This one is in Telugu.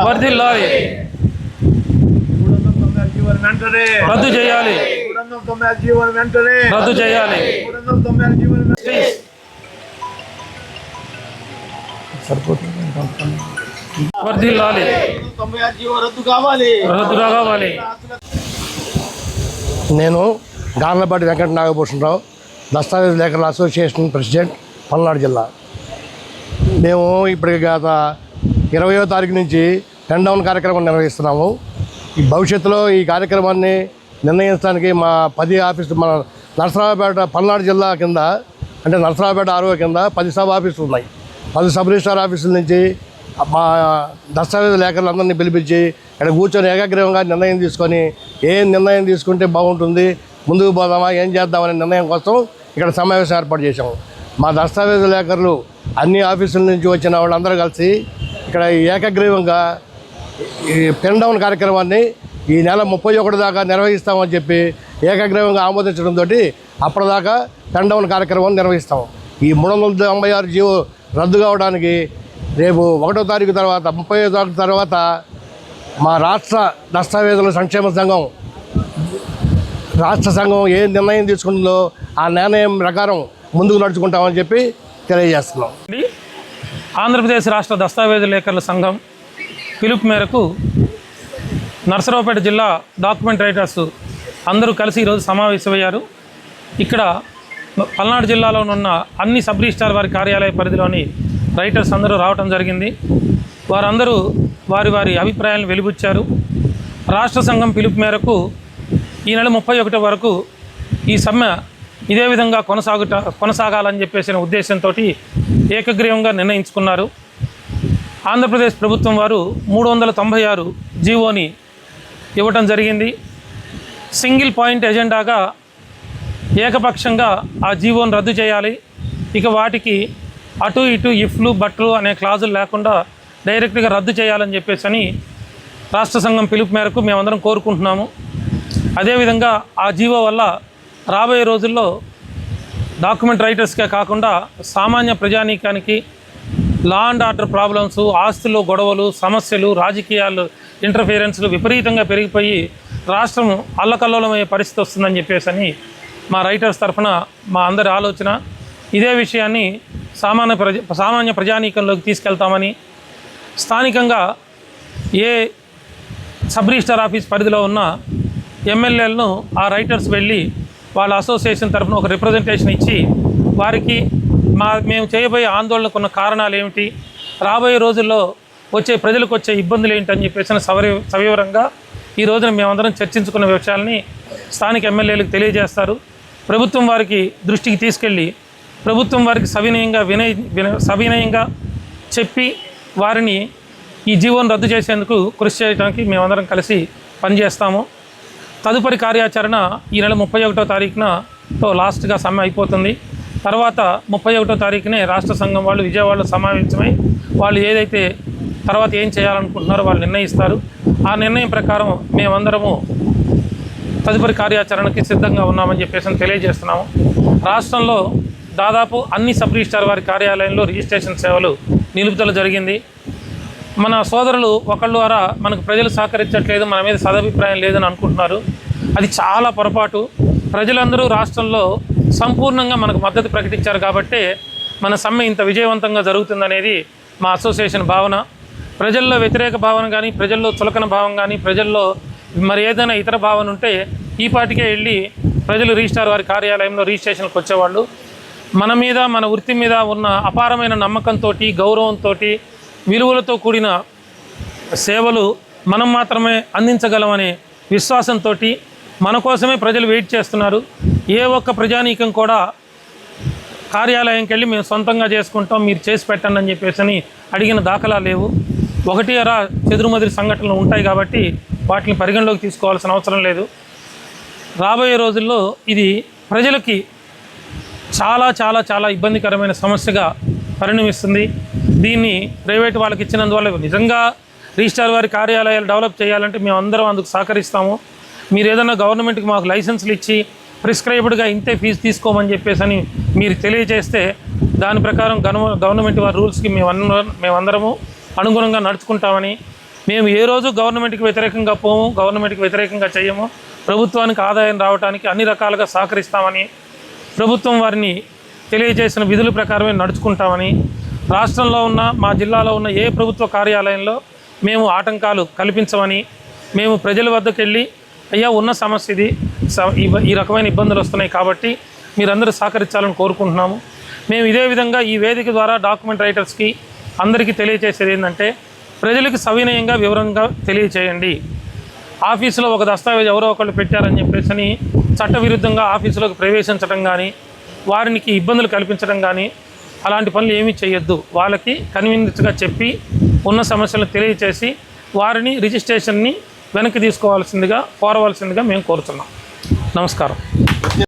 వర్ధిల్లాలి. రద్దు చేయాలి. రద్దు చేయాలి. వర్ధిల్లాలి. రద్దు కావాలి. నేను గార్లపాటి వెంకట నాగభూషణరావు, దస్తావేజ్ లేఖల అసోసియేషన్ ప్రెసిడెంట్, పల్నాడు జిల్లా. మేము ఇప్పటికి గత 20వ తారీఖు నుంచి పెన్ డౌన్ కార్యక్రమం నిర్వహిస్తున్నాము. ఈ భవిష్యత్తులో ఈ కార్యక్రమాన్ని నిర్ణయించడానికి మా 10 ఆఫీసులు, మన నరసరావుపేట పల్నాడు జిల్లా కింద, అంటే నరసరావుపేట ఆర్ఓ కింద 10 సబ్ ఆఫీసులు ఉన్నాయి. 10 సబ్ రిజిస్టార్ ఆఫీసుల నుంచి మా దస్తావేజ్ లేఖలందరినీ పిలిపించి ఇక్కడ కూర్చొని ఏకాగ్రీవంగా నిర్ణయం తీసుకొని ఏం నిర్ణయం తీసుకుంటే బాగుంటుంది, ముందుకు పోదామా, ఏం చేద్దామనే నిర్ణయం కోసం ఇక్కడ సమావేశం ఏర్పాటు చేశాము. మా దస్తావేజ్ లేఖలు అన్ని ఆఫీసుల నుంచి వచ్చిన వాళ్ళందరూ కలిసి ఇక్కడ ఏకగ్రీవంగా ఈ పెన్ డౌన్ కార్యక్రమాన్ని ఈ నెల 31 దాకా నిర్వహిస్తామని చెప్పి ఏకగ్రీవంగా ఆమోదించడంతో అప్పటిదాకా పెన్ డౌన్ కార్యక్రమం నిర్వహిస్తాం. ఈ 396 జీవో రద్దు కావడానికి రేపు 1వ తారీఖు తర్వాత 30వ తారీఖు తర్వాత మా రాష్ట్ర దస్తావేజుల సంక్షేమ సంఘం ఏ నిర్ణయం తీసుకుంటుందో ఆ నిర్ణయం ప్రకారం ముందుకు నడుచుకుంటామని చెప్పి తెలియజేస్తున్నాం. ఆంధ్రప్రదేశ్ రాష్ట్ర దస్తావేజు లేఖల సంఘం పిలుపు మేరకు నరసరావుపేట జిల్లా డాక్యుమెంట్ రైటర్స్ అందరూ కలిసి ఈరోజు సమావేశమయ్యారు. ఇక్కడ పల్నాడు జిల్లాలో ఉన్న అన్ని సబ్ రిజిస్టార్ వారి కార్యాలయ పరిధిలోని రైటర్స్ అందరూ రావటం జరిగింది. వారందరూ వారి వారి అభిప్రాయాలను వెలిబుచ్చారు. రాష్ట్ర సంఘం పిలుపు మేరకు ఈ నెల 31 వరకు ఈ సమ్మె ఇదే విధంగా కొనసాగాలని చెప్పేసిన ఉద్దేశంతో ఏకగ్రీవంగా నిర్ణయించుకున్నారు. ఆంధ్రప్రదేశ్ ప్రభుత్వం వారు 396 జీవోని ఇవ్వటం జరిగింది. సింగిల్ పాయింట్ ఎజెండాగా ఏకపక్షంగా ఆ జీవోని రద్దు చేయాలి. ఇక వాటికి అటు ఇటు ఇఫ్లు బట్లు అనే క్లాజులు లేకుండా డైరెక్ట్గా రద్దు చేయాలని చెప్పేసి రాష్ట్ర సంఘం పిలుపు మేరకు మేమందరం కోరుకుంటున్నాము. అదేవిధంగా ఆ జీవో వల్ల రాబోయే రోజుల్లో డాక్యుమెంట్ రైటర్స్కే కాకుండా సామాన్య ప్రజానీకానికి లా అండ్ ఆర్డర్ ప్రాబ్లమ్స్, ఆస్తుల్లో గొడవలు, సమస్యలు, రాజకీయాలు ఇంటర్ఫిరెన్స్లు విపరీతంగా పెరిగిపోయి రాష్ట్రం అల్లకల్లోలమయ్యే పరిస్థితి వస్తుందని చెప్పేసి మా రైటర్స్ తరఫున మా అందరి ఆలోచన. ఇదే విషయాన్ని సామాన్య ప్రజానీకంలోకి తీసుకెళ్తామని, స్థానికంగా ఏ సబ్ రిజిస్టార్ ఆఫీస్ పరిధిలో ఉన్న ఎమ్మెల్యేలను ఆ రైటర్స్ వెళ్ళి వాళ్ళ అసోసియేషన్ తరఫున ఒక రిప్రజెంటేషన్ ఇచ్చి వారికి మేము చేయబోయే ఆందోళనకు ఉన్న కారణాలు ఏమిటి, రాబోయే రోజుల్లో ప్రజలకు వచ్చే ఇబ్బందులు ఏంటని చెప్పేసి సవివరంగా ఈ రోజున మేమందరం చర్చించుకున్న విషయాల్ని స్థానిక ఎమ్మెల్యేలకు తెలియజేస్తారు. ప్రభుత్వం వారికి దృష్టికి తీసుకెళ్ళి ప్రభుత్వం వారికి సవినయంగా చెప్పి వారిని ఈ జీవోను రద్దు చేసేందుకు కృషి చేయడానికి మేమందరం కలిసి పనిచేస్తాము. తదుపరి కార్యాచరణ ఈ నెల 31వ తారీఖునతో లాస్ట్గా సమ్మె అయిపోతుంది. తర్వాత 31వ తారీఖునే రాష్ట్ర సంఘం వాళ్ళు విజయవాడలో సమావేశమై వాళ్ళు ఏదైతే తర్వాత ఏం చేయాలనుకుంటున్నారో వాళ్ళు నిర్ణయిస్తారు. ఆ నిర్ణయం ప్రకారం మేమందరము తదుపరి కార్యాచరణకి సిద్ధంగా ఉన్నామని చెప్పేసి తెలియజేస్తున్నాము. రాష్ట్రంలో దాదాపు అన్ని సబ్ రిజిస్టార్ వారి కార్యాలయంలో రిజిస్ట్రేషన్ సేవలు నిలుపుదల జరిగింది. మన సోదరులు ఒకళ్ళ ద్వారా మనకు ప్రజలు సహకరించట్లేదు, మన మీద సదభిప్రాయం లేదని అనుకుంటున్నారు. అది చాలా పొరపాటు. ప్రజలందరూ రాష్ట్రంలో సంపూర్ణంగా మనకు మద్దతు ప్రకటించారు కాబట్టే మన సమ్మె ఇంత విజయవంతంగా జరుగుతుందనేది మా అసోసియేషన్ భావన. ప్రజల్లో వ్యతిరేక భావన కానీ, ప్రజల్లో చులకన భావం కానీ, ప్రజల్లో మరి ఏదైనా ఇతర భావన ఉంటే ఈ పాటికే వెళ్ళి ప్రజలు రిజిస్టార్ వారి కార్యాలయంలో రిజిస్ట్రేషన్కి వచ్చేవాళ్ళు. మన మీద, మన వృత్తి మీద ఉన్న అపారమైన నమ్మకంతో, గౌరవంతో, విలువలతో కూడిన సేవలు మనం మాత్రమే అందించగలమనే విశ్వాసంతో మన కోసమే ప్రజలు వెయిట్ చేస్తున్నారు. ఏ ఒక్క ప్రజానీకం కూడా కార్యాలయంకి వెళ్ళి మేము సొంతంగా చేసుకుంటాం, మీరు చేసి పెట్టండి అని చెప్పేసి అడిగిన దాఖలా లేవు. 1 చెదురుమదురు సంఘటనలు ఉంటాయి కాబట్టి వాటిని పరిగణలోకి తీసుకోవాల్సిన అవసరం లేదు. రాబోయే రోజుల్లో ఇది ప్రజలకి చాలా చాలా చాలా ఇబ్బందికరమైన సమస్యగా పరిణమిస్తుంది. దీన్ని ప్రైవేట్ వాళ్ళకి ఇచ్చినందువల్ల నిజంగా రిజిస్టార్ వారి కార్యాలయాలు డెవలప్ చేయాలంటే మేము అందరం అందుకు సహకరిస్తాము. మీరు ఏదైనా గవర్నమెంట్కి మాకు లైసెన్సులు ఇచ్చి ప్రిస్క్రైబ్డ్గా ఇంతే ఫీజు తీసుకోమని చెప్పేసి మీరు తెలియజేస్తే దాని ప్రకారం గవర్నమెంట్ వారి రూల్స్కి మేమందరము అనుగుణంగా నడుచుకుంటామని, మేము ఏ రోజు గవర్నమెంట్కి వ్యతిరేకంగా పోము, గవర్నమెంట్కి వ్యతిరేకంగా చేయము. ప్రభుత్వానికి ఆదాయం రావడానికి అన్ని రకాలుగా సహకరిస్తామని, ప్రభుత్వం వారిని తెలియజేసిన విధుల ప్రకారమే నడుచుకుంటామని, రాష్ట్రంలో ఉన్న మా జిల్లాలో ఉన్న ఏ ప్రభుత్వ కార్యాలయంలో మేము ఆటంకాలు కల్పించమని, మేము ప్రజల వద్దకు వెళ్ళి అయ్యా ఉన్న సమస్య ఇది, ఈ రకమైన ఇబ్బందులు వస్తున్నాయి కాబట్టి మీరందరూ సహకరించాలని కోరుకుంటున్నాము. మేము ఇదే విధంగా ఈ వేదిక ద్వారా డాక్యుమెంట్ రైటర్స్కి అందరికీ తెలియజేసేది ఏంటంటే, ప్రజలకు సవినయంగా వివరంగా తెలియచేయండి. ఆఫీసులో ఒక దస్తావేజ్ ఎవరో ఒకళ్ళు పెట్టారని చెప్పేసి చట్టవిరుద్ధంగా ఆఫీసులోకి ప్రవేశించడం కానీ, వారికి ఇబ్బందులు కల్పించడం కానీ అలాంటి పనులు ఏమీ చేయొద్దు. వాళ్ళకి కన్వీనియన్స్గా చెప్పి ఉన్న సమస్యలను తెలియచేసి వారిని రిజిస్ట్రేషన్ని వెనక్కి తీసుకోవాల్సిందిగా కోరవలసిందిగా మేము కోరుతున్నాం. నమస్కారం.